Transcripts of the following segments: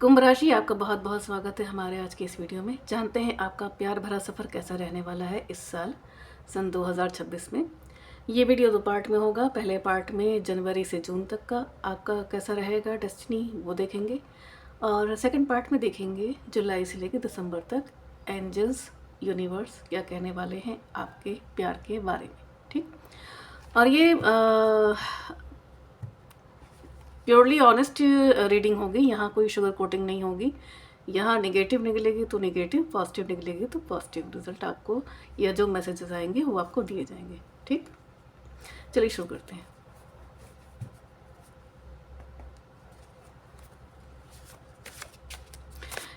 कुंभ राशि, आपका बहुत बहुत स्वागत है हमारे आज के इस वीडियो में। जानते हैं आपका प्यार भरा सफ़र कैसा रहने वाला है इस साल सन 2026 में। ये वीडियो 2 पार्ट में होगा। पहले पार्ट में जनवरी से जून तक का आपका कैसा रहेगा डेस्टिनी, वो देखेंगे। और सेकंड पार्ट में देखेंगे जुलाई से लेकर दिसंबर तक एंजल्स, यूनिवर्स क्या कहने वाले हैं आपके प्यार के बारे में। ठीक। और ये प्योरली ऑनेस्ट रीडिंग होगी, यहाँ कोई शुगर कोटिंग नहीं होगी। यहाँ नेगेटिव निकलेगी तो नेगेटिव, पॉजिटिव निकलेगी तो पॉजिटिव रिजल्ट आपको, या जो मैसेजेस आएंगे वो आपको दिए जाएंगे। ठीक, चलिए शुरू करते हैं।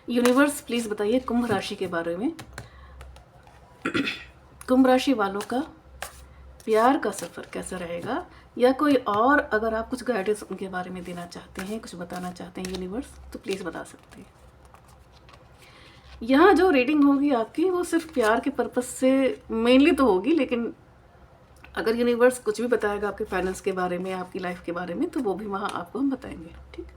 यूनिवर्स प्लीज़ बताइए कुंभ राशि के बारे में। कुंभ राशि वालों का प्यार का सफ़र कैसा रहेगा, या कोई और अगर आप कुछ गाइडेंस उनके बारे में देना चाहते हैं, कुछ बताना चाहते हैं यूनिवर्स, तो प्लीज़ बता सकते हैं। यहाँ जो रीडिंग होगी आपकी वो सिर्फ प्यार के पर्पस से मेनली तो होगी, लेकिन अगर यूनिवर्स कुछ भी बताएगा आपके फाइनेंस के बारे में, आपकी लाइफ के बारे में, तो वो भी वहाँ आपको हम बताएंगे। ठीक।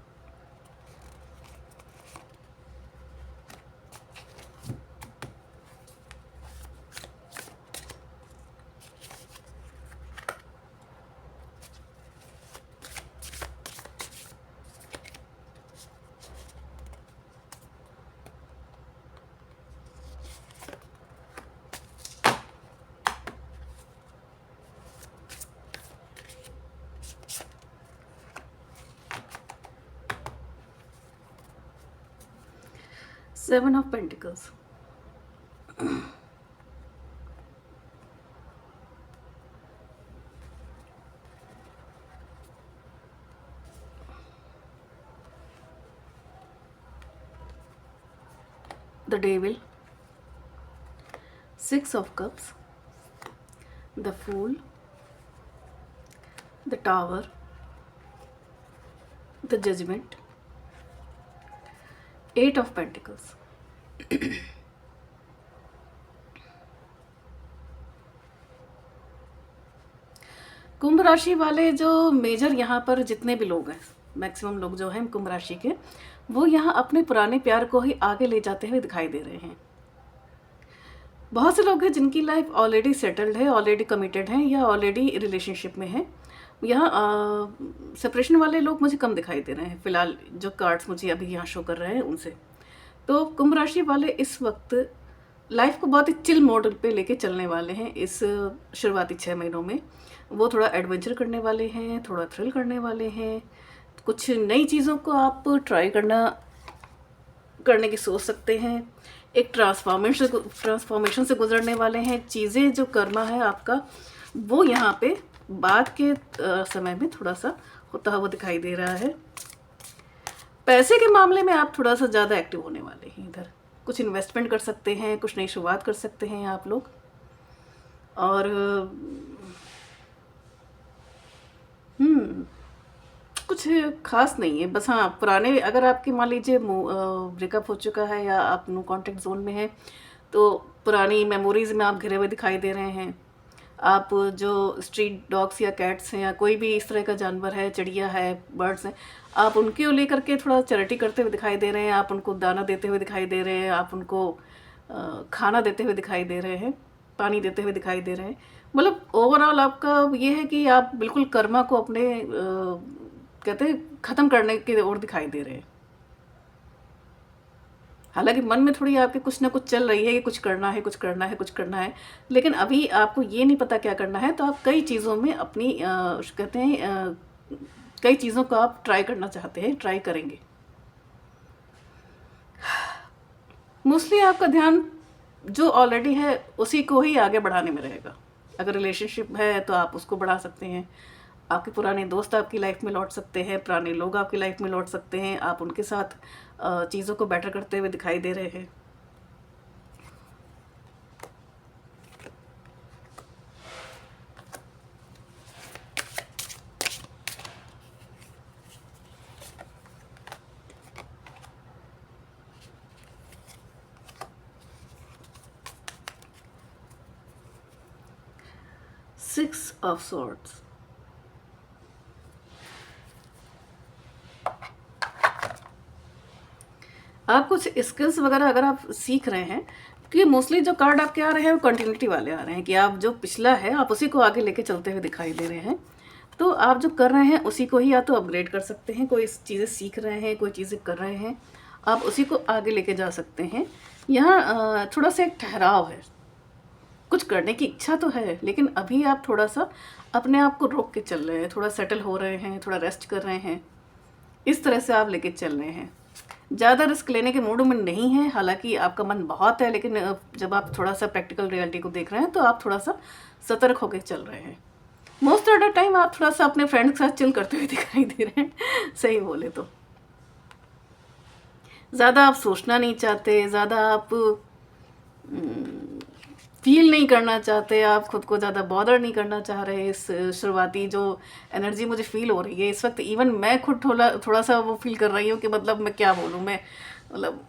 Seven of Pentacles. The Devil. Six of Cups. The Fool. The Tower. The Judgment. Eight of Pentacles. कुंभ राशि वाले जो मेजर यहाँ पर जितने भी लोग हैं, मैक्सिमम लोग जो हैं कुंभ राशि के, वो यहाँ अपने पुराने प्यार को ही आगे ले जाते हुए दिखाई दे रहे हैं। बहुत से लोग हैं जिनकी लाइफ ऑलरेडी सेटल्ड है, ऑलरेडी कमिटेड हैं, या ऑलरेडी रिलेशनशिप में है। यहाँ सेपरेशन वाले लोग मुझे कम दिखाई दे रहे हैं फिलहाल, जो कार्ड्स मुझे अभी यहाँ शो कर रहे हैं उनसे। तो कुंभ राशि वाले इस वक्त लाइफ को बहुत ही चिल मॉडल पे लेके चलने वाले हैं। इस शुरुआती 6 महीनों में वो थोड़ा एडवेंचर करने वाले हैं, थोड़ा थ्रिल करने वाले हैं। कुछ नई चीज़ों को आप ट्राई करने की सोच सकते हैं। एक ट्रांसफॉर्मेशन से गुजरने वाले हैं। चीज़ें जो कर्मा है आपका, वो यहाँ पे बाद के समय में थोड़ा सा होता हुआ दिखाई दे रहा है। पैसे के मामले में आप थोड़ा सा ज़्यादा एक्टिव होने वाले हैं। इधर कुछ इन्वेस्टमेंट कर सकते हैं, कुछ नई शुरुआत कर सकते हैं आप लोग। और कुछ खास नहीं है, बस हाँ पुराने, अगर आपके मान लीजिए ब्रेकअप हो चुका है या आप नो कॉन्टेक्ट जोन में हैं, तो पुरानी मेमोरीज में आप घिरे हुए दिखाई दे रहे हैं। आप जो स्ट्रीट डॉग्स या कैट्स हैं या कोई भी इस तरह का जानवर है, चिड़िया है, बर्ड्स हैं, आप उनके लेकर के थोड़ा चैरिटी करते हुए दिखाई दे रहे हैं। आप उनको दाना देते हुए दिखाई दे रहे हैं, आप उनको खाना देते हुए दिखाई दे रहे हैं, पानी देते हुए दिखाई दे रहे हैं। मतलब ओवरऑल आपका ये है कि आप बिल्कुल कर्मा को अपने कहते हैं ख़त्म करने की ओर दिखाई दे रहे हैं। हालांकि मन में थोड़ी आपके कुछ ना कुछ चल रही है कि कुछ करना है, कुछ करना है, कुछ करना है, लेकिन अभी आपको ये नहीं पता क्या करना है। तो आप कई चीज़ों में अपनी कहते हैं कई चीज़ों को आप ट्राई करना चाहते हैं, ट्राई करेंगे। मोस्टली आपका ध्यान जो ऑलरेडी है उसी को ही आगे बढ़ाने में रहेगा। अगर रिलेशनशिप है तो आप उसको बढ़ा सकते हैं। आपके पुराने दोस्त आपकी लाइफ में लौट सकते हैं, पुराने लोग आपकी लाइफ में लौट सकते हैं। आप उनके साथ चीज़ों को बेटर करते हुए दिखाई दे रहे हैं। Six of Swords. आप कुछ स्किल्स वगैरह अगर आप सीख रहे हैं, कि मोस्टली जो कार्ड आपके आ रहे हैं वो कंटिन्यूटी वाले आ रहे हैं, कि आप जो पिछला है आप उसी को आगे लेके चलते हुए दिखाई दे रहे हैं। तो आप जो कर रहे हैं उसी को ही या तो अपग्रेड कर सकते हैं, कोई चीज़ें सीख रहे हैं, कोई चीज़ें कर रहे हैं, आप उसी को आगे लेके जा सकते हैं। यहाँ थोड़ा सा एक ठहराव है, कुछ करने की इच्छा तो है, लेकिन अभी आप थोड़ा सा अपने आप को रोक के चल रहे हैं, थोड़ा सेटल हो रहे हैं, थोड़ा रेस्ट कर रहे हैं, इस तरह से आप लेके चल रहे हैं। ज़्यादा रिस्क लेने के मूड में नहीं है, हालांकि आपका मन बहुत है, लेकिन जब आप थोड़ा सा प्रैक्टिकल रियलिटी को देख रहे हैं तो आप थोड़ा सा सतर्क होकर चल रहे हैं। मोस्ट ऑफ द टाइम आप थोड़ा सा अपने फ्रेंड के साथ चिल करते हुए दिखाई दे रहे हैं सही बोले तो। ज़्यादा आप सोचना नहीं चाहते, ज़्यादा आप फील नहीं करना चाहते, आप खुद को ज़्यादा बॉदर नहीं करना चाह रहे। इस शुरुआती जो एनर्जी मुझे फील हो रही है इस वक्त, इवन मैं खुद थोड़ा थोड़ा सा वो फील कर रही हूँ कि मतलब मैं क्या बोलूँ, मैं मतलब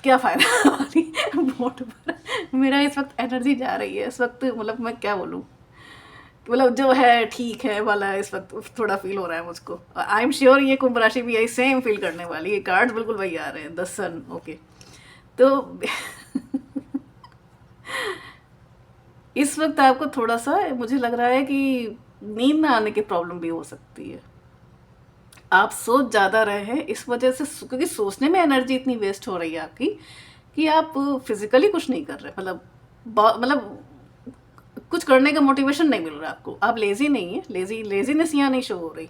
क्या फ़ायदा वाली बोट पर मेरा इस वक्त एनर्जी जा रही है इस वक्त, मतलब मैं क्या बोलूँ, मतलब जो है ठीक है वाला इस वक्त थोड़ा फील हो रहा है मुझको। आई एम श्योर ये कुंभ राशि भी यही सेम फील करने वाली है। कार्ड्स बिल्कुल वही आ रहे हैं, द सन। ओके, तो इस वक्त आपको थोड़ा सा मुझे लग रहा है कि नींद ना आने की प्रॉब्लम भी हो सकती है। आप सोच ज़्यादा रहे हैं इस वजह से, क्योंकि सोचने में एनर्जी इतनी वेस्ट हो रही है आपकी कि आप फिजिकली कुछ नहीं कर रहे, मतलब कुछ करने का मोटिवेशन नहीं मिल रहा आपको। आप लेजी नहीं है, लेजीनेस यहाँ नहीं शो हो रही।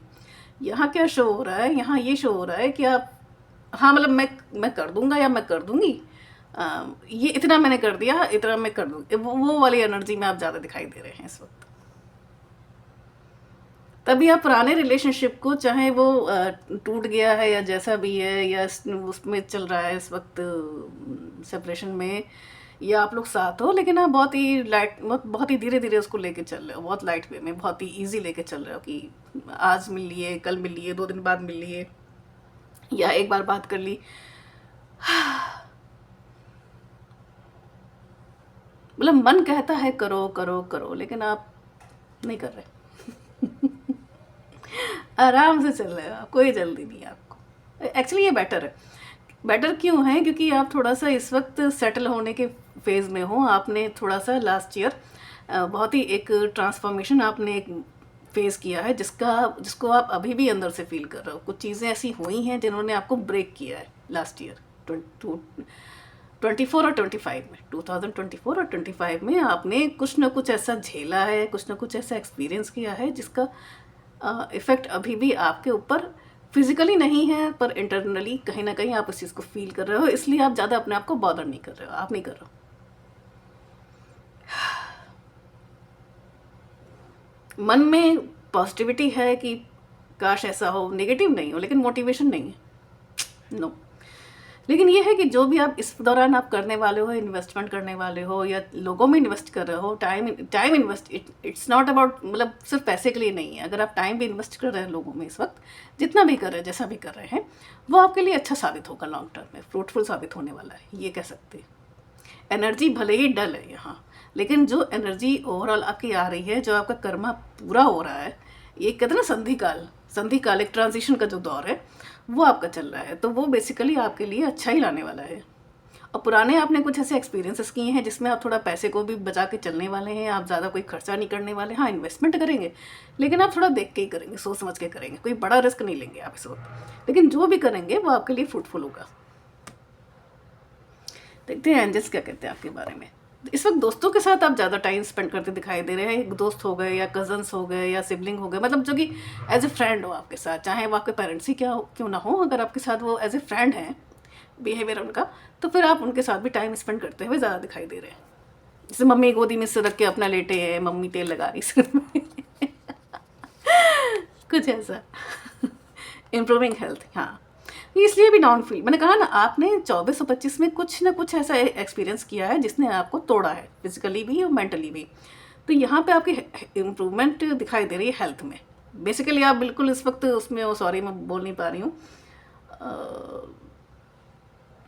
यहाँ क्या शो हो रहा है, यहाँ ये शो हो रहा है कि आप, हाँ मतलब मैं कर दूंगा या मैं कर दूंगी, ये इतना मैंने कर दिया, इतना मैं कर दूंगी, वो वाली एनर्जी में आप ज़्यादा दिखाई दे रहे हैं इस वक्त। तभी आप पुराने रिलेशनशिप को, चाहे वो टूट गया है या जैसा भी है, या उसमें चल रहा है इस वक्त सेपरेशन में, या आप लोग साथ हो, लेकिन आप बहुत ही लाइट, बहुत ही धीरे धीरे उसको लेके चल रहे हो, बहुत लाइट वे में, बहुत ही इजी लेके चल रहे हो कि आज मिल लिए, कल मिल लिए, 2 दिन बाद मिल लिए, या एक बार बात कर ली। मतलब मन कहता है करो करो करो, लेकिन आप नहीं कर रहे। आराम से चल रहे हो आप, कोई जल्दी नहीं है आपको। एक्चुअली ये बेटर है। बेटर क्यों है, क्योंकि आप थोड़ा सा इस वक्त सेटल होने के फेज़ में हो। आपने थोड़ा सा लास्ट ईयर बहुत ही एक ट्रांसफॉर्मेशन आपने एक फेस किया है, जिसको आप अभी भी अंदर से फील कर रहे हो। कुछ चीज़ें ऐसी हुई हैं जिन्होंने आपको ब्रेक किया है लास्ट ईयर 24 और 25 में। 2024 और 25 में आपने कुछ ना कुछ ऐसा झेला है, कुछ ना कुछ ऐसा एक्सपीरियंस किया है जिसका इफ़ेक्ट अभी भी आपके ऊपर फिजिकली नहीं है, पर इंटरनली कहीं ना कहीं आप इस चीज़ को फील कर रहे हो। इसलिए आप ज़्यादा अपने आप को बॉदर नहीं कर रहे हो, आप नहीं कर रहे हो। मन में पॉजिटिविटी है कि काश ऐसा हो, नेगेटिव नहीं हो, लेकिन मोटिवेशन नहीं है, नो। लेकिन ये है कि जो भी आप इस दौरान आप करने वाले हो, इन्वेस्टमेंट करने वाले हो या लोगों में इन्वेस्ट कर रहे हो, time invest, it's not about, मतलब सिर्फ पैसे के लिए नहीं है। अगर आप टाइम भी इन्वेस्ट कर रहे हैं लोगों में इस वक्त, जितना भी कर रहे हैं, जैसा भी कर रहे हैं, वो आपके लिए अच्छा साबित होगा, लॉन्ग टर्म में फ्रूटफुल साबित होने वाला है, ये कह सकते हैं। एनर्जी भले ही डल है यहाँ, लेकिन जो एनर्जी ओवरऑल आपकी आ रही है, जो आपका कर्मा पूरा हो रहा है, ये कहते हैं ना संधिकाल, एक ट्रांजिशन का जो दौर है वो आपका चल रहा है, तो वो बेसिकली आपके लिए अच्छा ही लाने वाला है। और पुराने आपने कुछ ऐसे एक्सपीरियंसेस किए हैं जिसमें आप थोड़ा पैसे को भी बचा के चलने वाले हैं, आप ज़्यादा कोई खर्चा नहीं करने वाले। हाँ, इन्वेस्टमेंट करेंगे, लेकिन आप थोड़ा देख के ही करेंगे, सोच समझ के करेंगे, कोई बड़ा रिस्क नहीं लेंगे आप इस वक्त, लेकिन जो भी करेंगे वो आपके लिए फ्रूटफुल होगा। देखते हैं एंजल्स क्या कहते हैं आपके बारे में। इस वक्त दोस्तों के साथ आप ज़्यादा टाइम स्पेंड करते दिखाई दे रहे हैं। दोस्त हो गए या कजन्स हो गए या सिबलिंग हो गए, मतलब जो कि एज ए फ्रेंड हो आपके साथ, चाहे वो आपके पेरेंट्स ही क्यों ना हो, अगर आपके साथ वो एज ए फ्रेंड हैं, बिहेवियर उनका, तो फिर आप उनके साथ भी टाइम स्पेंड करते हुए ज़्यादा दिखाई दे रहे हैं। जैसे मम्मी गोदी में सिर रख के अपना लेटे हैं, मम्मी तेल लगा रही सिर में कुछ ऐसा। इम्प्रूविंग हेल्थ, हाँ, इसलिए भी डाउन फील। मैंने कहा ना, आपने 24 और 25 में कुछ ना कुछ ऐसा एक्सपीरियंस किया है जिसने आपको तोड़ा है, फिजिकली भी और मेंटली भी। तो यहाँ पे आपकी इम्प्रूवमेंट दिखाई दे रही है हेल्थ में। बेसिकली आप बिल्कुल इस वक्त उसमें, सॉरी मैं बोल नहीं पा रही हूँ,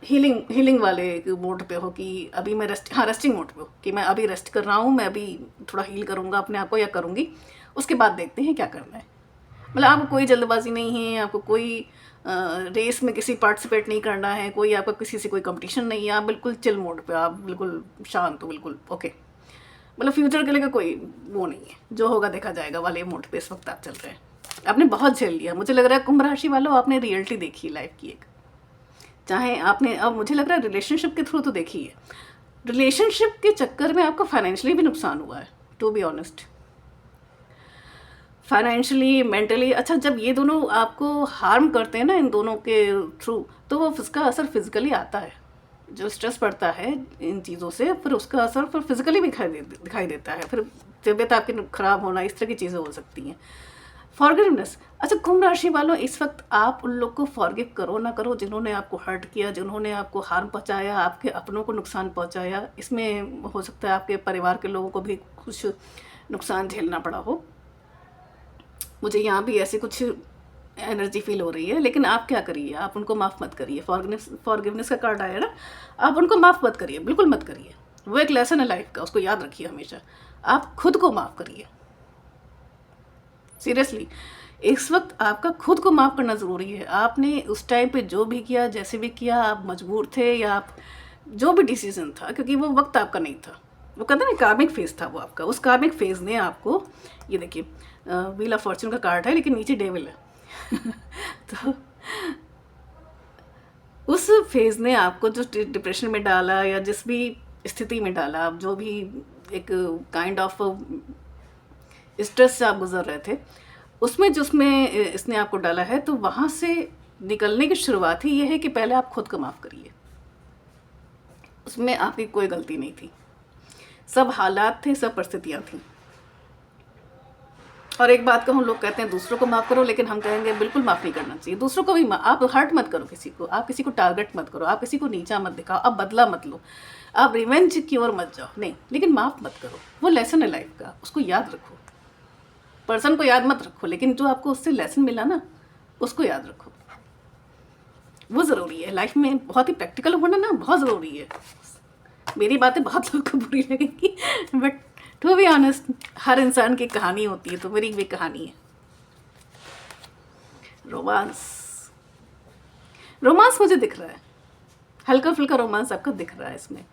हीलिंग वाले मोड पे हो कि अभी मैं रेस्टिंग मोड पे हो कि मैं अभी रेस्ट कर रहा हूँ, मैं अभी थोड़ा हील करूँगा अपने आप को या करूँगी, उसके बाद देखते हैं क्या करना है। मतलब आपको कोई जल्दबाजी नहीं है, आपको कोई रेस में किसी पार्टिसिपेट नहीं करना है, कोई आपका किसी से कोई कंपटीशन नहीं है, आप बिल्कुल चिल मोड पे, आप बिल्कुल शांत हो, बिल्कुल ओके। मतलब फ्यूचर के लिए कोई वो नहीं है, जो होगा देखा जाएगा वाले मोड पे इस वक्त आप चल रहे हैं। आपने बहुत झेल लिया, मुझे लग रहा है कुंभ राशि वालों आपने रियलिटी देखी लाइफ की एक, चाहे आपने, अब मुझे लग रहा है रिलेशनशिप के थ्रू तो देखी है, रिलेशनशिप के चक्कर में आपको फाइनेंशियली भी नुकसान हुआ है, to be honest, financially, mentally. अच्छा, जब ये दोनों आपको हार्म करते हैं ना इन दोनों के थ्रू, तो वो उसका असर फिजिकली आता है, जो स्ट्रेस पड़ता है इन चीज़ों से, फिर उसका असर फिर फिजिकली भी दिखाई देता है, फिर तबीयत आपकी खराब होना, इस तरह की चीज़ें हो सकती हैं। फॉरगिवनेस, अच्छा कुंभ राशि वालों, इस वक्त आप उन लोग को फॉरगिव करो ना करो जिन्होंने आपको हर्ट किया, जिन्होंने आपको हार्म पहुंचाया, आपके अपनों को नुकसान पहुंचाया, इसमें हो सकता है आपके परिवार के लोगों को भी कुछ नुकसान झेलना पड़ा हो। मुझे यहाँ भी ऐसी कुछ एनर्जी फील हो रही है, लेकिन आप क्या करिए, आप उनको माफ़ मत करिए। फॉरगिवनेस का कार्ड आया ना, आप उनको माफ़ मत करिए, बिल्कुल मत करिए। वो एक लेसन है लाइफ का, उसको याद रखिए हमेशा। आप खुद को माफ़ करिए, सीरियसली इस वक्त आपका खुद को माफ़ करना ज़रूरी है। आपने उस टाइम पे जो भी किया, जैसे भी किया, आप मजबूर थे या आप जो भी डिसीजन था, क्योंकि वो वक्त आपका नहीं था, वो कहते हैं ना कार्मिक फेज था वो आपका, उस कार्मिक फेज ने आपको, ये देखिए व्हील ऑफ फॉर्च्यून का कार्ड है लेकिन नीचे डेविल है तो उस फेज ने आपको जो डिप्रेशन में डाला या जिस भी स्थिति में डाला, आप जो भी एक काइंड ऑफ स्ट्रेस से आप गुजर रहे थे, उसमें जिसमें इसने आपको डाला है, तो वहाँ से निकलने की शुरुआत ही ये है कि पहले आप खुद को माफ़ करिए। उसमें आपकी कोई गलती नहीं थी, सब हालात थे, सब परिस्थितियाँ थी। और एक बात कहूँ, लोग कहते हैं दूसरों को माफ़ करो, लेकिन हम कहेंगे बिल्कुल माफ़ नहीं करना चाहिए। दूसरों को भी आप हर्ट मत करो किसी को, आप किसी को टारगेट मत करो, आप किसी को नीचा मत दिखाओ, आप बदला मत लो, आप रिवेंज की ओर मत जाओ, नहीं, लेकिन माफ़ मत करो। वो लेसन है लाइफ का, उसको याद रखो। पर्सन को याद मत रखो, लेकिन जो आपको उससे लेसन मिला ना, उसको याद रखो। वो ज़रूरी है लाइफ में, बहुत ही प्रैक्टिकल होना ना बहुत ज़रूरी है। मेरी बातें बहुत लोगों को बुरी लगेंगी, बट टू बी ऑनेस्ट, हर इंसान की कहानी होती है, तो मेरी भी कहानी है। रोमांस, रोमांस मुझे दिख रहा है, हल्का फुल्का रोमांस आपका दिख रहा है। इसमें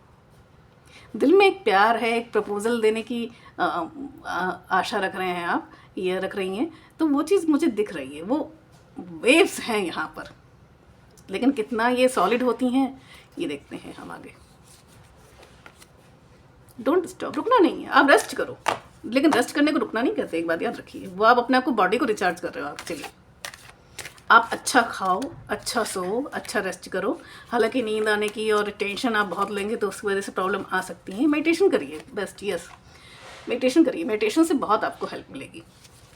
दिल में एक प्यार है, एक प्रपोजल देने की आशा रख रहे हैं आप, ये रख रही हैं, तो वो चीज़ मुझे दिख रही है। वो वेव्स हैं यहाँ पर, लेकिन कितना ये सॉलिड होती हैं ये देखते हैं हम आगे। डोंट स्टॉप, रुकना नहीं है, आप रेस्ट करो, लेकिन रेस्ट करने को रुकना नहीं कहते, एक बात याद रखिए। वो आप अपने आप को, बॉडी को रिचार्ज कर रहे हो आप, चलिए आप अच्छा खाओ, अच्छा सो, अच्छा रेस्ट करो। हालांकि नींद आने की और टेंशन आप बहुत लेंगे तो उसकी वजह से प्रॉब्लम आ सकती है। मेडिटेशन करिए, बेस्ट, यस मेडिटेशन करिए, मेडिटेशन से बहुत आपको हेल्प मिलेगी।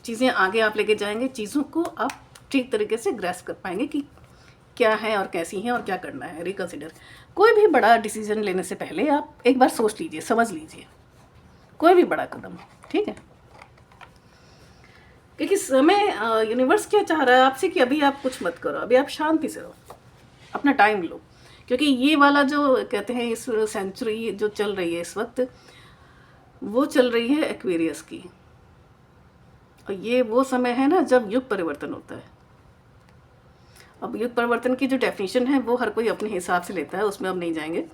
चीज़ें आगे आप लेके जाएंगे, चीज़ों को आप ठीक तरीके से ग्रैस्प कर पाएंगे कि क्या है और कैसी हैं और क्या करना है। रिकन्सिडर, कोई भी बड़ा डिसीजन लेने से पहले आप एक बार सोच लीजिए, समझ लीजिए, कोई भी बड़ा कदम, ठीक है? क्योंकि समय, यूनिवर्स क्या चाह रहा है आपसे कि अभी आप कुछ मत करो, अभी आप शांति से रहो, अपना टाइम लो। क्योंकि ये वाला जो कहते हैं इस सेंचुरी जो चल रही है इस वक्त, वो चल रही है एक्वेरियस की, और ये वो समय है ना जब युग परिवर्तन होता है। अब युग परिवर्तन की जो डेफिनेशन है वो हर कोई अपने हिसाब से लेता है, उसमें अब नहीं जाएंगे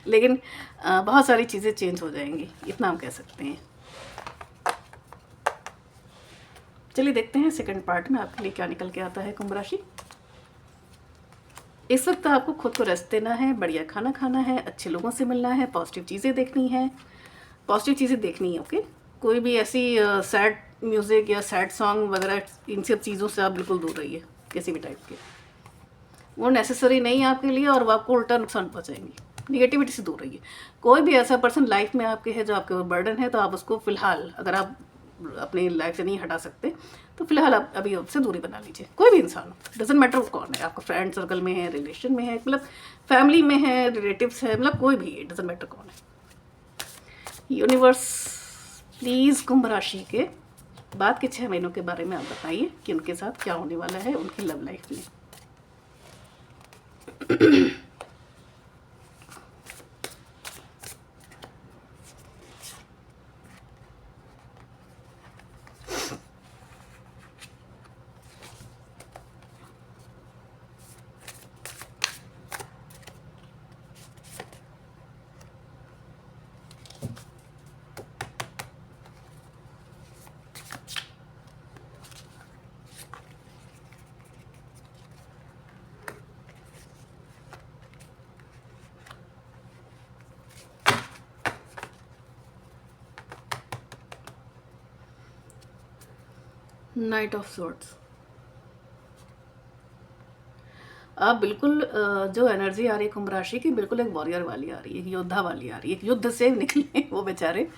लेकिन बहुत सारी चीज़ें चेंज हो जाएंगी, इतना हम कह सकते हैं। चलिए देखते हैं सेकंड पार्ट में आपके लिए क्या निकल के आता है कुंभ राशि। इस वक्त आपको खुद को रेस्ट देना है, बढ़िया खाना खाना है, अच्छे लोगों से मिलना है, पॉजिटिव चीज़ें देखनी है, पॉजिटिव चीज़ें देखनी है, ओके? कोई भी ऐसी सैड म्यूज़िक या सैड सॉन्ग वगैरह, इन सब चीज़ों से आप बिल्कुल दूर रहिए, किसी भी टाइप के, वो नेसेसरी नहीं है आपके लिए और वो आपको उल्टा नुकसान पहुँचाएंगी। निगेटिविटी से दूर रहिए। कोई भी ऐसा पर्सन लाइफ में आपके है जो आपके ऊपर बर्डन है, तो आप उसको फ़िलहाल, अगर आप अपनी लाइफ से नहीं हटा सकते, तो फिलहाल आप अभी उससे दूरी बना लीजिए। कोई भी इंसान हो, डजेंट मैटर कौन है, आपका फ्रेंड सर्कल में है, रिलेशन में है, मतलब फैमिली में है, रिलेटिव्स है, मतलब कोई भी, डजेंट मैटर कौन है। यूनिवर्स प्लीज़ कुंभ राशि के बाद के 6 महीनों के बारे में आप बताइए कि उनके साथ क्या होने वाला है उनकी लव लाइफ में। Knight of swords. आप बिल्कुल जो एनर्जी आ रही है कुंभ राशि की, बिल्कुल एक वॉरियर वाली आ रही है, एक योद्धा वाली आ रही है, एक युद्ध से निकले वो बेचारे।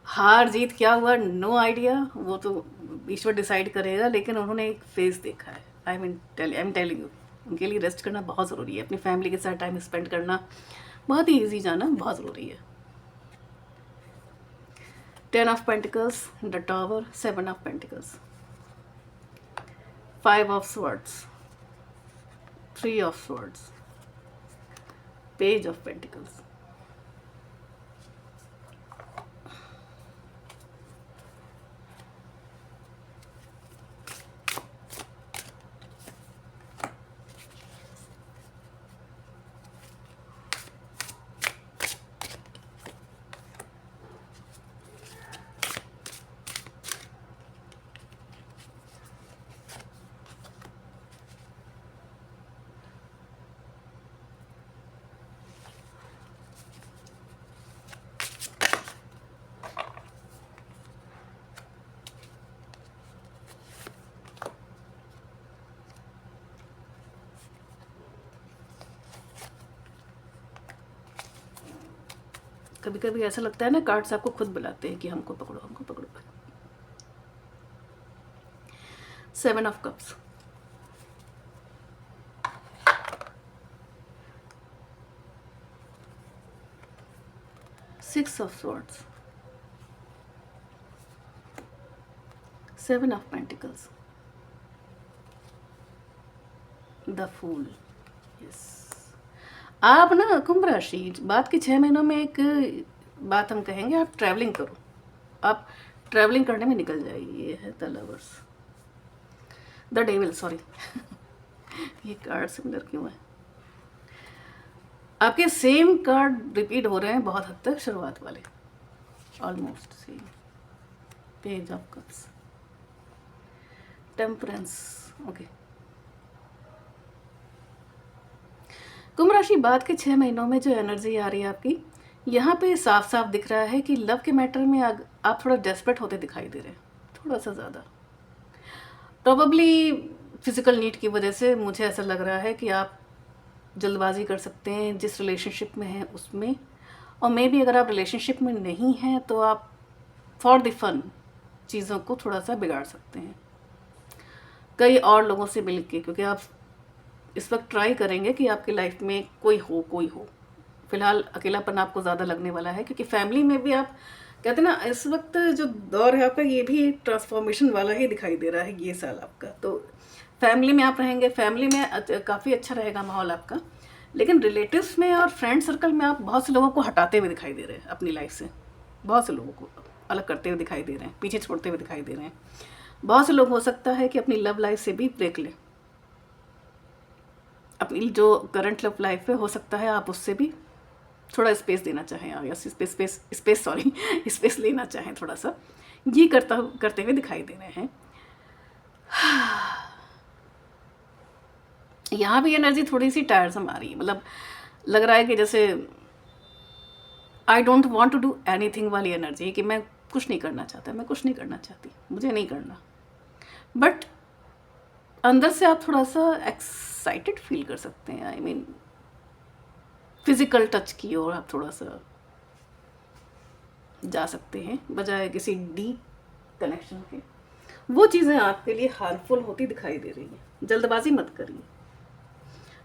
हार जीत क्या हुआ, नो आइडिया, वो तो ईश्वर डिसाइड करेगा, लेकिन उन्होंने एक फेज देखा है। आई एम टेलिंग यू, उनके लिए रेस्ट करना बहुत ज़रूरी है, अपनी फैमिली के साथ टाइम स्पेंड करना, बहुत ही ईजी जाना बहुत ज़रूरी है। 10 of pentacles, the tower, 7 of pentacles, 5 of swords, 3 of swords, page of pentacles. कभी कभी ऐसा लगता है ना, कार्ड्स आपको खुद बुलाते हैं कि हमको पकड़ो, हमको पकड़ो। 7 of cups, 6 of swords, 7 of pentacles, the fool. Yes, आप ना कुंभ राशि, बाद के 6 महीनों में एक बात हम कहेंगे, आप ट्रैवलिंग करो, आप ट्रैवलिंग करने में निकल जाइए। ये है the lovers, the devil, sorry ये कार्ड सिमिलर क्यों है? आपके सेम कार्ड रिपीट हो रहे हैं बहुत हद तक, शुरुआत वाले almost same. Page of cups, temperance, okay. कुंभ राशि, बाद के 6 महीनों में जो एनर्जी आ रही है आपकी, यहाँ पे साफ साफ दिख रहा है कि लव के मैटर में आप थोड़ा डेस्परेट होते दिखाई दे रहे हैं, थोड़ा सा ज़्यादा। प्रोबेबली फिजिकल नीड की वजह से मुझे ऐसा लग रहा है कि आप जल्दबाजी कर सकते हैं जिस रिलेशनशिप में हैं उसमें, और मे बी अगर आप रिलेशनशिप में नहीं हैं तो आप फॉर द फन चीज़ों को थोड़ा सा बिगाड़ सकते हैं कई और लोगों से मिल के, क्योंकि आप इस वक्त ट्राई करेंगे कि आपकी लाइफ में कोई हो। फिलहाल अकेलापन आपको ज़्यादा लगने वाला है, क्योंकि फैमिली में भी आप कहते हैं ना, इस वक्त जो दौर है आपका, ये भी ट्रांसफॉर्मेशन वाला ही दिखाई दे रहा है ये साल आपका। तो फैमिली में आप रहेंगे, फैमिली में काफ़ी अच्छा रहेगा माहौल आपका, लेकिन रिलेटिव्स में और फ्रेंड सर्कल में आप बहुत से लोगों को हटाते हुए दिखाई दे रहे हैं अपनी लाइफ से, बहुत से लोगों को अलग करते हुए दिखाई दे रहे हैं, पीछे छोड़ते हुए दिखाई दे रहे हैं। बहुत से लोग हो सकता है कि अपनी लव लाइफ से भी ब्रेक लें, अपनी जो करंट लव लाइफ है हो सकता है आप उससे भी थोड़ा स्पेस देना चाहें, या स्पेस लेना चाहें थोड़ा सा, ये करते हुए दिखाई दे रहे हैं। यहाँ भी एनर्जी थोड़ी सी टायरसम आ रही है, मतलब लग रहा है कि जैसे I don't want to do anything वाली एनर्जी है, कि मैं कुछ नहीं करना चाहता, मैं कुछ नहीं करना चाहती, मुझे नहीं करना, बट अंदर से आप थोड़ा सा एक्साइटेड फील कर सकते हैं। आई मीन फिजिकल टच की ओर आप थोड़ा सा जा सकते हैं बजाय किसी डीप कनेक्शन के। वो चीज़ें आपके लिए हार्मफुल होती दिखाई दे रही हैं, जल्दबाजी मत करिए।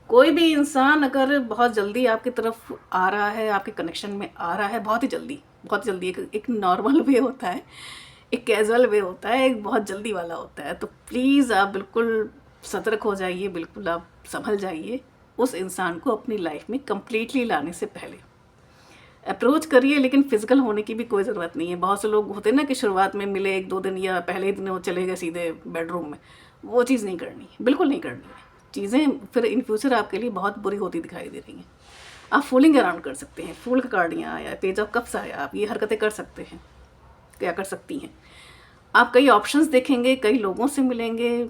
कोई भी इंसान अगर बहुत जल्दी आपकी तरफ आ रहा है, आपके कनेक्शन में आ रहा है, बहुत ही जल्दी, एक नॉर्मल वे होता है, एक कैजुअल वे होता है, एक बहुत जल्दी वाला होता है, तो प्लीज़ आप बिल्कुल सतर्क हो जाइए, बिल्कुल आप संभल जाइए। उस इंसान को अपनी लाइफ में कम्प्लीटली लाने से पहले अप्रोच करिए, लेकिन फिजिकल होने की भी कोई ज़रूरत नहीं है। बहुत से लोग होते हैं ना कि शुरुआत में मिले 1-2 दिन या पहले ही दिन वो चले गए सीधे बेडरूम में, वो चीज़ नहीं करनी है, बिल्कुल नहीं करनी है। चीज़ें फिर इन फ्यूचर आपके लिए बहुत बुरी होती दिखाई दे रही हैं। आप फूलिंग अराउंड कर सकते हैं, फूल का कार्ड यहाँ आया, पेज ऑफ कप्स आया, आप ये हरकतें कर सकते हैं, क्या कर सकती हैं। आप कई ऑप्शंस देखेंगे, कई लोगों से मिलेंगे,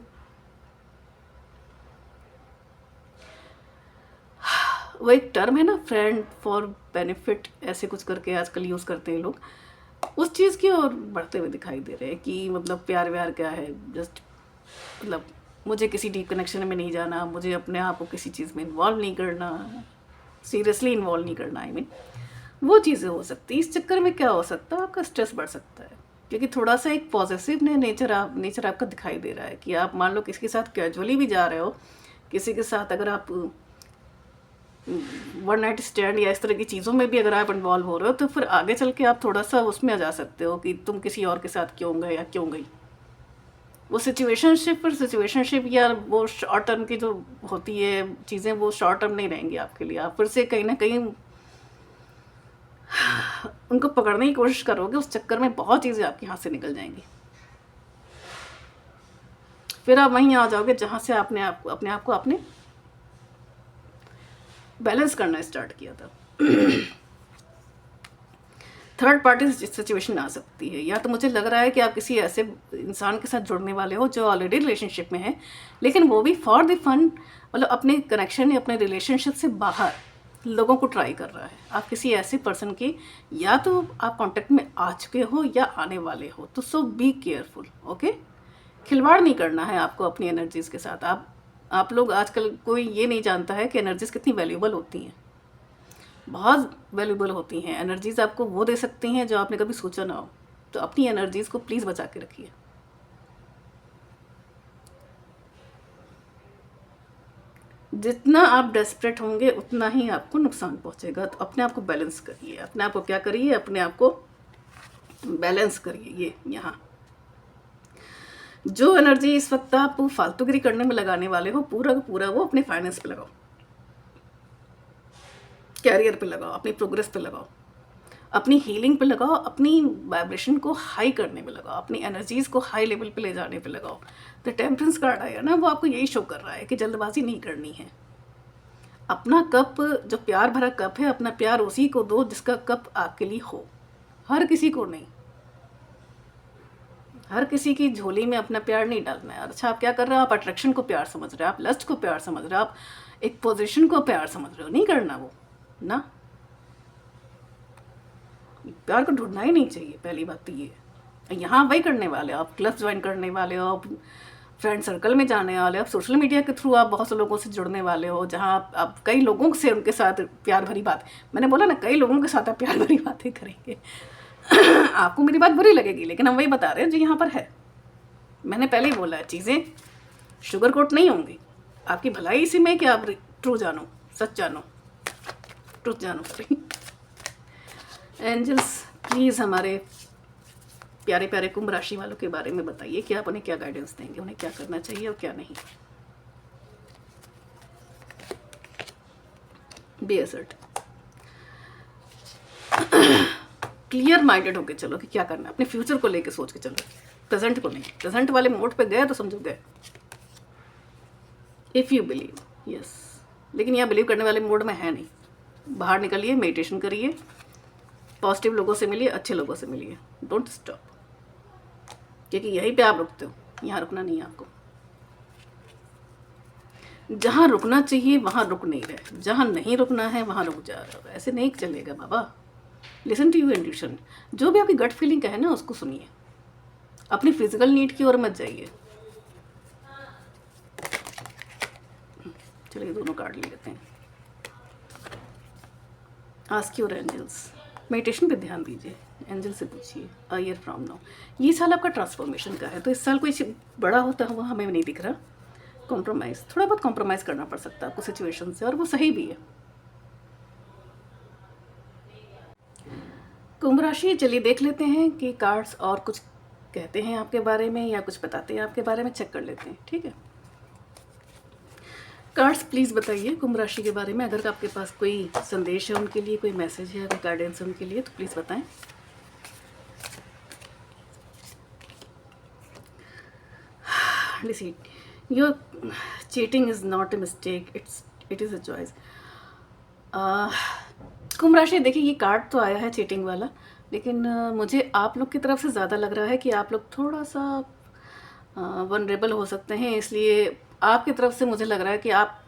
वो एक टर्म है ना, फ्रेंड फॉर बेनिफिट, ऐसे कुछ करके आजकल यूज़ करते हैं लोग। उस चीज़ की ओर बढ़ते हुए दिखाई दे रहे हैं कि मतलब प्यार व्यार क्या है, जस्ट मतलब मुझे किसी डीप कनेक्शन में नहीं जाना, मुझे अपने आप को किसी चीज़ में इन्वॉल्व नहीं करना, सीरियसली इन्वॉल्व नहीं करना। आई मीन वो चीज़ें हो सकती है। इस चक्कर में क्या हो सकता है, आपका स्ट्रेस बढ़ सकता है, क्योंकि थोड़ा सा एक पॉजिटिव नेचर आपका दिखाई दे रहा है कि आप मान लो किसी के साथ कैजुअली भी जा रहे हो, किसी के साथ अगर आप वन नाइट स्टैंड या इस तरह की चीज़ों में भी अगर आप इन्वॉल्व हो रहे हो, तो फिर आगे चल के आप थोड़ा सा उसमें आ जा सकते हो कि तुम किसी और के साथ क्यों गए या क्यों गई। वो सिचुएशनशिप या वो शॉर्ट टर्म की जो होती है चीज़ें, वो शॉर्ट टर्म नहीं रहेंगी आपके लिए। आप फिर से कहीं ना कहीं उनको पकड़ने की कोशिश करोगे, उस चक्कर में बहुत चीज़ें आपके हाथ से निकल जाएंगी। फिर आप वहीं आ जाओगे जहाँ से अपने आप को आपने बैलेंस करना स्टार्ट किया था। थर्ड पार्टी सिचुएशन आ सकती है, या तो मुझे लग रहा है कि आप किसी ऐसे इंसान के साथ जुड़ने वाले हो जो ऑलरेडी रिलेशनशिप में है, लेकिन वो भी फॉर द फन, मतलब अपने कनेक्शन या अपने रिलेशनशिप से बाहर लोगों को ट्राई कर रहा है। आप किसी ऐसे पर्सन के या तो आप कांटेक्ट में आ चुके हो या आने वाले हो, तो सो बी केयरफुल। ओके, खिलवाड़ नहीं करना है आपको अपनी एनर्जीज़ के साथ। आप लोग आजकल कोई ये नहीं जानता है कि एनर्जीज़ कितनी वैल्यूबल होती हैं। बहुत वैल्यूबल होती हैं एनर्जीज़, आपको वो दे सकती हैं जो आपने कभी सोचा ना हो। तो अपनी एनर्जीज़ को प्लीज़ बचा के रखिए। जितना आप डेस्परेट होंगे उतना ही आपको नुकसान पहुंचेगा। तो अपने आप को बैलेंस करिए, अपने आप को क्या करिए, अपने आप को बैलेंस करिए। ये यहाँ जो एनर्जी इस वक्त आप फालतूगिरी करने में लगाने वाले हो, पूरा का पूरा वो अपने फाइनेंस पे लगाओ, कैरियर पे लगाओ, अपनी प्रोग्रेस पे लगाओ, अपनी हीलिंग पे लगाओ, अपनी वाइब्रेशन को हाई करने में लगाओ, अपनी एनर्जीज़ को हाई लेवल पे ले जाने पे लगाओ। तो टेम्परेंस कार्ड आया ना, वो आपको यही शो कर रहा है कि जल्दबाजी नहीं करनी है। अपना कप, जो प्यार भरा कप है, अपना प्यार उसी को दो जिसका कप आपके लिए हो, हर किसी को नहीं। हर किसी की झोली में अपना प्यार नहीं डालना है। अच्छा, आप क्या कर रहे हो, आप अट्रैक्शन को प्यार समझ रहे हो, आप लस्ट को प्यार समझ रहे हो, आप एक पोजीशन को प्यार समझ रहे हो। नहीं करना वो ना, प्यार को ढूंढना ही नहीं चाहिए। पहली बात तो ये है। यहाँ वही करने वाले हो, आप क्लब ज्वाइन करने वाले हो, आप फ्रेंड सर्कल में जाने वाले हो, आप सोशल मीडिया के थ्रू आप बहुत से लोगों से जुड़ने वाले हो, जहाँ आप कई लोगों से उनके साथ प्यार भरी बात, मैंने बोला ना, कई लोगों के साथ आप प्यार भरी बातें करेंगे। आपको मेरी बात बुरी लगेगी, लेकिन हम वही बता रहे हैं जो यहाँ पर है। मैंने पहले ही बोला है, चीज़ें शुगर कोट नहीं होंगी। आपकी भलाई इसी में कि आप ट्रू जानो, सच जानो, ट्रुथ जानो। एंजल्स प्लीज़ हमारे प्यारे प्यारे कुंभ राशि वालों के बारे में बताइए कि आप उन्हें क्या गाइडेंस देंगे, उन्हें क्या करना चाहिए और क्या नहीं। बी असर्ट, क्लियर माइंडेड होकर चलो कि क्या करना है, अपने फ्यूचर को लेके सोच के चलो, प्रेजेंट को नहीं। प्रेजेंट वाले मोड पे गए तो समझो गए। इफ़ यू बिलीव, यस, लेकिन यहाँ बिलीव करने वाले मोड में है नहीं। बाहर निकलिए, मेडिटेशन करिए, पॉजिटिव लोगों से मिलिए, अच्छे लोगों से मिलिए। डोंट स्टॉप, क्योंकि यहीं पे आप रुकते हो, यहाँ रुकना नहीं है आपको। जहाँ रुकना चाहिए वहाँ रुक नहीं रहे, जहाँ नहीं रुकना है वहाँ रुक जा रहे हो। ऐसे नहीं चलेगा बाबा। लिसन टू यू इंट्यूशन, जो भी आपकी गट फीलिंग का है ना, उसको सुनिए। अपनी फिजिकल नीड की ओर मत जाइए। चलिए दोनों कार्ड ले लेते हैं। आस्क योर एंजल्स, मेडिटेशन पे ध्यान दीजिए, एंजल से पूछिए अ ईयर फ्रॉम नाउ। ये साल आपका ट्रांसफॉर्मेशन का है, तो इस साल कोई बड़ा होता हुआ हमें नहीं दिख रहा। कॉम्प्रोमाइज़, थोड़ा बहुत कॉम्प्रोमाइज़ करना पड़ सकता है आपको सिचुएशन से, और वो सही भी है। कुंभ राशि, चलिए देख लेते हैं कि कार्ड्स और कुछ कहते हैं आपके बारे में या कुछ बताते हैं आपके बारे में। चेक कर लेते हैं, ठीक है। कार्ड्स प्लीज़ बताइए कुंभ राशि के बारे में। अगर आपके पास कोई संदेश है उनके लिए, कोई मैसेज है, कोई गाइडेंस है उनके लिए, तो प्लीज़ बताएं। Listen, your cheating is not a mistake, it is a choice. कुंभ राशि, देखिए ये कार्ड तो आया है चीटिंग वाला, लेकिन मुझे आप लोग की तरफ से ज़्यादा लग रहा है कि आप लोग थोड़ा सा वनरेबल हो सकते हैं। इसलिए आपकी तरफ से मुझे लग रहा है कि आप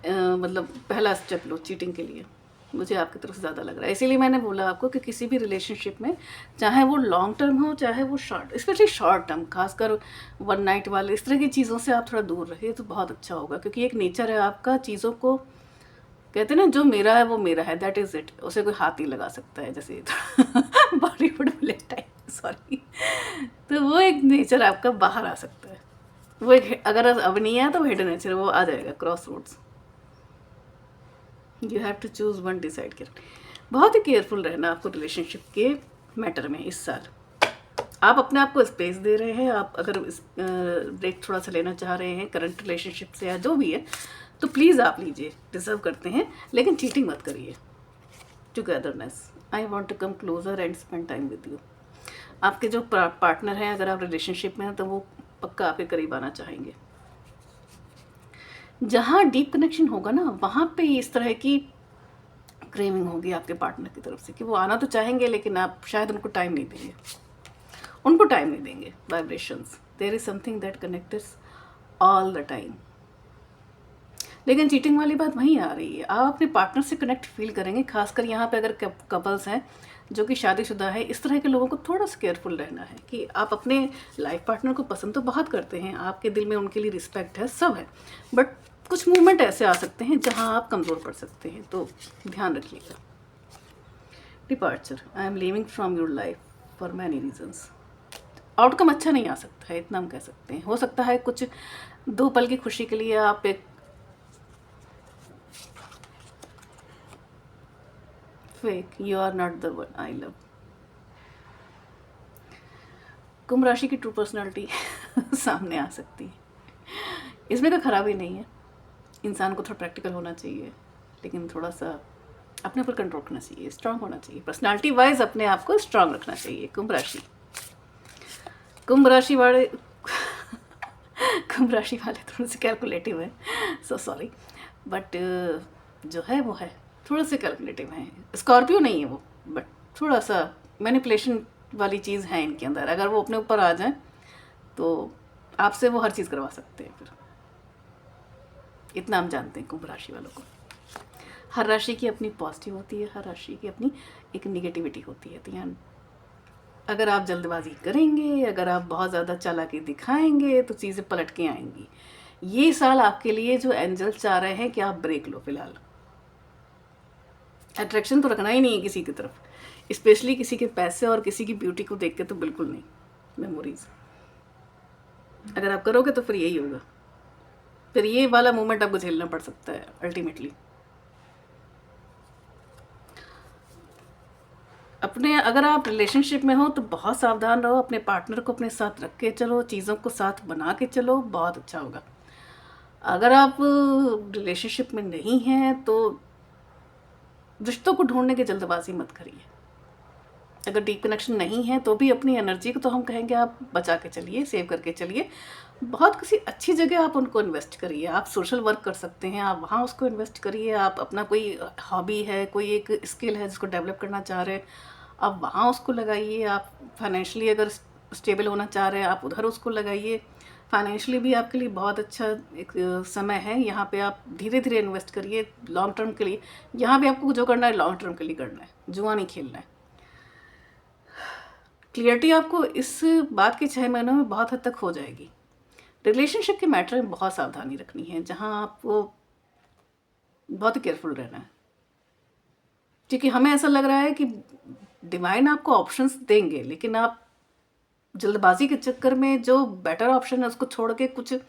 मतलब पहला स्टेप लो चीटिंग के लिए। मुझे आपकी तरफ से ज़्यादा लग रहा है, इसीलिए मैंने बोला आपको कि किसी भी रिलेशनशिप में, चाहे वो लॉन्ग टर्म हो चाहे वो शॉर्ट, स्पेशली शॉर्ट टर्म, खासकर वन नाइट वाले इस तरह की चीज़ों से आप थोड़ा दूर रहिए तो बहुत अच्छा होगा। क्योंकि एक नेचर है आपका, चीज़ों को कहते हैं ना, जो मेरा है वो मेरा है, दैट इज़ इट, उसे कोई हाथ नहीं लगा सकता है, जैसे बॉलीवुड वाले टाइप, सॉरी। तो वो एक नेचर आपका बाहर आ सकता है, वो एक, अगर अब नहीं आया तो हिडन नेचर वो आ जाएगा, crossroads. You have to choose one, decide कर। बहुत ही केयरफुल रहना आपको रिलेशनशिप के मैटर में इस साल। आप अपने आप को स्पेस दे रहे हैं, आप अगर ब्रेक थोड़ा सा लेना चाह रहे हैं करंट रिलेशनशिप से या जो भी है, तो प्लीज़ आप लीजिए, डिजर्व करते हैं, लेकिन चीटिंग मत करिए। Togetherness, I want to come closer and spend time with you. आपके जो पार्टनर हैं, अगर आप रिलेशनशिप में हैं तो वो पक्का आपके करीब आना चाहेंगे। जहाँ डीप कनेक्शन होगा ना, वहाँ पे इस तरह की क्रेविंग होगी आपके पार्टनर की तरफ से कि वो आना तो चाहेंगे, लेकिन आप शायद उनको टाइम नहीं देंगे, उनको टाइम नहीं देंगे। Vibrations, there is something that connects all the time. लेकिन चीटिंग वाली बात वहीं आ रही है, आप अपने पार्टनर से कनेक्ट फील करेंगे। खासकर यहाँ पे अगर कपल्स हैं जो कि शादीशुदा है, इस तरह के लोगों को थोड़ा सा केयरफुल रहना है कि आप अपने लाइफ पार्टनर को पसंद तो बहुत करते हैं, आपके दिल में उनके लिए रिस्पेक्ट है, सब है, बट कुछ मूवमेंट ऐसे आ सकते हैं जहाँ आप कमज़ोर पड़ सकते हैं, तो ध्यान रखिएगा। Departure, I am leaving from your life for many reasons. Outcome अच्छा नहीं आ सकता है, इतना हम कह सकते हैं। हो सकता है कुछ 2 पल की खुशी के लिए आप एक fake, you are not the one I love. कुंभ राशि की ट्रू पर्सनालिटी सामने आ सकती है, इसमें कोई खराबी नहीं है। इंसान को थोड़ा प्रैक्टिकल होना चाहिए, लेकिन थोड़ा सा अपने ऊपर कंट्रोल करना चाहिए, स्ट्रांग होना चाहिए, पर्सनालिटी वाइज अपने आप को स्ट्रांग रखना चाहिए। कुंभ राशि वाले कुंभ राशि वाले थोड़े से कैलकुलेटिव हैं, सो सॉरी, बट जो है वो है, थोड़ा से कैलकुलेटिव हैं। स्कॉर्पियो नहीं है वो, बट थोड़ा सा मैनिपुलेशन वाली चीज़ है इनके अंदर। अगर वो अपने ऊपर आ जाए तो आपसे वो हर चीज़ करवा सकते हैं। फिर इतना हम जानते हैं कुंभ राशि वालों को। हर राशि की अपनी पॉजिटिव होती है, हर राशि की अपनी एक निगेटिविटी होती है। ध्यान, अगर आप जल्दबाजी करेंगे, अगर आप बहुत ज़्यादा चालाकी दिखाएंगे तो चीज़ें पलट के आएंगी। ये साल आपके लिए जो एंजल्स चाह रहे हैं कि आप ब्रेक लो फिलहाल। अट्रैक्शन तो रखना ही नहीं है किसी की तरफ, स्पेशली किसी के पैसे और किसी की ब्यूटी को देख के तो बिल्कुल नहीं। मेमोरीज अगर आप करोगे तो फिर यही होगा, फिर ये वाला मोमेंट आपको झेलना पड़ सकता है अल्टीमेटली। अपने, अगर आप रिलेशनशिप में हो तो बहुत सावधान रहो, अपने पार्टनर को अपने साथ रख के चलो, चीज़ों को साथ बना के चलो, बहुत अच्छा होगा। अगर आप रिलेशनशिप में नहीं हैं तो रिश्तों को ढूंढने की जल्दबाजी मत करिए। अगर डीप कनेक्शन नहीं है तो भी अपनी एनर्जी को तो हम कहेंगे आप बचा के चलिए, सेव करके चलिए। बहुत किसी अच्छी जगह आप उनको इन्वेस्ट करिए। आप सोशल वर्क कर सकते हैं, आप वहाँ उसको इन्वेस्ट करिए। आप अपना कोई हॉबी है, कोई एक स्किल है जिसको डेवलप करना चाह रहे हैं, आप वहाँ उसको लगाइए। आप फाइनेंशियली अगर स्टेबल होना चाह रहे हैं, आप उधर उसको लगाइए। फाइनेंशियली भी आपके लिए बहुत अच्छा एक समय है। यहाँ पे आप धीरे धीरे इन्वेस्ट करिए लॉन्ग टर्म के लिए। यहाँ भी आपको जो करना है लॉन्ग टर्म के लिए करना है, जुआ नहीं खेलना है। क्लियरिटी आपको इस बात के 6 महीनों में बहुत हद तक हो जाएगी। रिलेशनशिप के मैटर में बहुत सावधानी रखनी है, जहाँ आपको बहुत ही केयरफुल रहना है, क्योंकि हमें ऐसा लग रहा है कि डिवाइन आपको ऑप्शंस देंगे, लेकिन आप जल्दबाजी के चक्कर में जो बेटर ऑप्शन है उसको छोड़ के कुछ, वो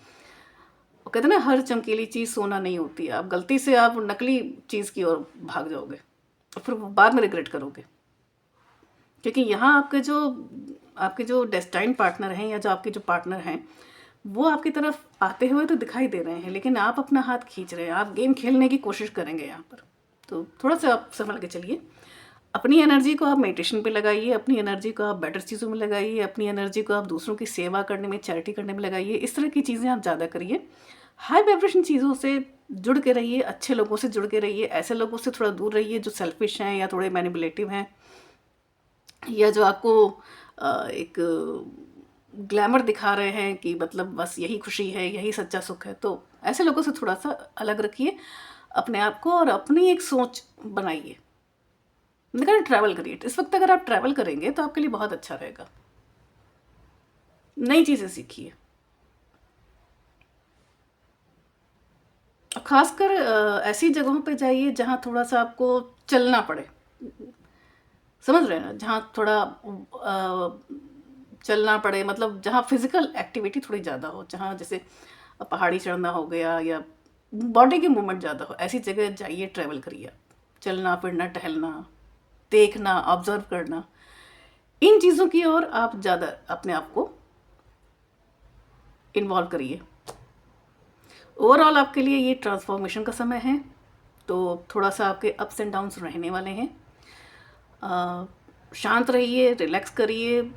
कहते हैं ना, हर चमकीली चीज़ सोना नहीं होती। आप गलती से आप नकली चीज़ की ओर भाग जाओगे और फिर बाद में रिग्रेट करोगे। क्योंकि यहाँ आपके जो डेस्टाइन पार्टनर हैं या जो आपके जो पार्टनर हैं वो आपकी तरफ आते हुए तो दिखाई दे रहे हैं, लेकिन आप अपना हाथ खींच रहे हैं, आप गेम खेलने की कोशिश करेंगे यहाँ पर। तो थोड़ा सा आप संभल के चलिए। अपनी एनर्जी को आप मेडिटेशन पे लगाइए, अपनी एनर्जी को आप बेटर चीज़ों में लगाइए, अपनी एनर्जी को आप दूसरों की सेवा करने में, चैरिटी करने में लगाइए। इस तरह की चीज़ें आप ज़्यादा करिए। हाई वाइब्रेशन चीज़ों से जुड़ के रहिए, अच्छे लोगों से जुड़ के रहिए, ऐसे लोगों से थोड़ा दूर रहिए जो सेल्फिश हैं या थोड़े मैनिपुलेटिव हैं, या जो आपको एक ग्लैमर दिखा रहे हैं कि मतलब बस यही खुशी है, यही सच्चा सुख है। तो ऐसे लोगों से थोड़ा सा अलग रखिए। अपने आप को और अपनी एक सोच बनाइए, लेकिन ट्रैवल करिए। इस वक्त अगर आप ट्रैवल करेंगे तो आपके लिए बहुत अच्छा रहेगा। नई चीज़ें सीखिए, और ख़ासकर ऐसी जगहों पे जाइए जहाँ थोड़ा सा आपको चलना पड़े, समझ रहे हैं ना, जहाँ थोड़ा चलना पड़े, मतलब जहाँ फिजिकल एक्टिविटी थोड़ी ज़्यादा हो, जहाँ जैसे पहाड़ी चढ़ना हो गया या बॉडी की मूवमेंट ज़्यादा हो, ऐसी जगह जाइए, ट्रैवल करिए। चलना फिरना, टहलना, देखना, ऑब्जर्व करना, इन चीज़ों की ओर आप ज़्यादा अपने आप को इन्वॉल्व करिए। ओवरऑल आपके लिए ये ट्रांसफॉर्मेशन का समय है, तो थोड़ा सा आपके अप्स एंड डाउन्स रहने वाले हैं। शांत रहिए, रिलैक्स करिए,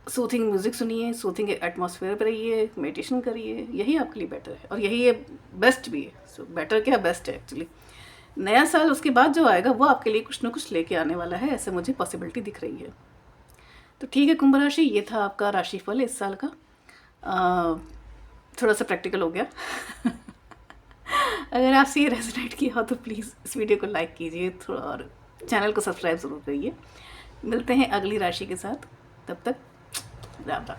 सूथिंग म्यूज़िक सुनिए, सूथिंग एटमॉस्फेयर पर रहिए, मेडिटेशन करिए, यही आपके लिए बेटर है, और यही है बेस्ट भी है। सो बेटर क्या, बेस्ट है एक्चुअली। नया साल उसके बाद जो आएगा वो आपके लिए कुछ ना कुछ लेके आने वाला है, ऐसे मुझे पॉसिबिलिटी दिख रही है। तो ठीक है कुंभ राशि, ये था आपका राशिफल इस साल का। थोड़ा सा प्रैक्टिकल हो गया। अगर आपसे ये रेजोनेट किया हो तो प्लीज़ इस वीडियो को लाइक कीजिए थोड़ा, और चैनल को सब्सक्राइब ज़रूर करिए। मिलते हैं अगली राशि के साथ, तब तक राम राम।